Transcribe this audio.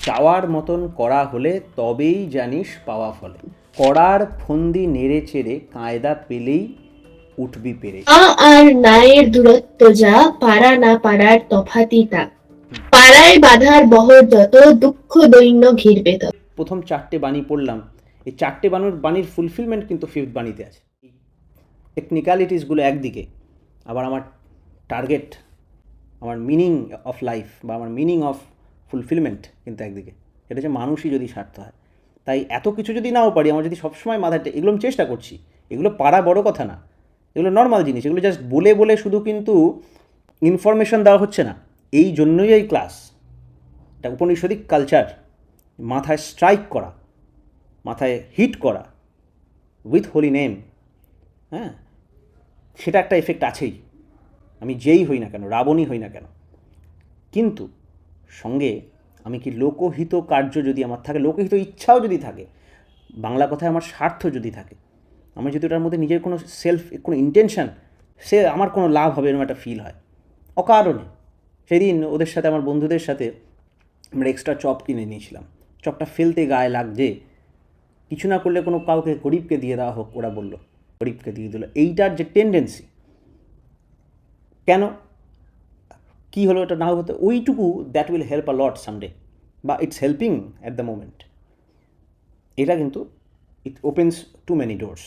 চাওয়ার মতন করা হলে তবেই জানিস পাওয়া ফলে। কড়ার ফন্দি নেড়ে চেড়ে কায়দা পেলেই উঠবি পেরে। আর নায়ের দূরত্ব যা, পারা না পারার তফাতই তা। পাড়ায় বাঁধার বহর যত, দুঃখ দৈন্য ঘিরবে তত। প্রথম 4টে বাণী পড়লাম, এই 4টে বাণীর ফুলফিলমেন্ট কিন্তু ফিফথ বাণীতে আছে। টেকনিক্যালিটিসগুলো একদিকে, আবার আমার টার্গেট, আমার মিনিং অফ লাইফ বা আমার মিনিং অফ ফুলফিলমেন্ট কিন্তু একদিকে। সেটা হচ্ছে মানুষই যদি স্বার্থ হয়। তাই এত কিছু যদি নাও পারি, আমার যদি সবসময় মাথায় এগুলো আমি চেষ্টা করছি, এগুলো পারা বড় কথা না, এগুলো নর্মাল জিনিস, এগুলো জাস্ট বলে বলে শুধু কিন্তু ইনফরমেশন দেওয়া হচ্ছে না। এই জন্যই এই ক্লাস, এটা উপনিষদিক কালচার, মাথায় স্ট্রাইক করা, মাথায় হিট করা উইথ হোলি নেম, হ্যাঁ, সেটা একটা এফেক্ট আছেই। আমি যেই হই না কেন, রাবণই হই না কেন, কিন্তু সঙ্গে আমি কি লোকহিত কার্য যদি আমার থাকে, লোকহিত ইচ্ছাও যদি থাকে, বাংলা কথায় আমার স্বার্থ যদি থাকে, আমি যদি ওটার মধ্যে নিজের কোনো কোনো ইন্টেনশন, সে আমার কোনো লাভ হবে এরকম একটা ফিল হয় অকারণে। সেদিন ওদের সাথে, আমার বন্ধুদের সাথে আমরা এক্সট্রা চপ কিনে নিয়েছিলাম। চপটা ফেলতে গায়ে লাগছে, কিছু না করলে কোনো কাউকে গরিবকে দিয়ে দেওয়া হোক, ওরা বললো গরিবকে দিয়ে দিল। এইটার যে টেন্ডেন্সি, কেন, কী হলো, এটা না হতে ওইটুকু, that will help a lot someday, বা it's helping at the moment. এটা কিন্তু it opens to many doors.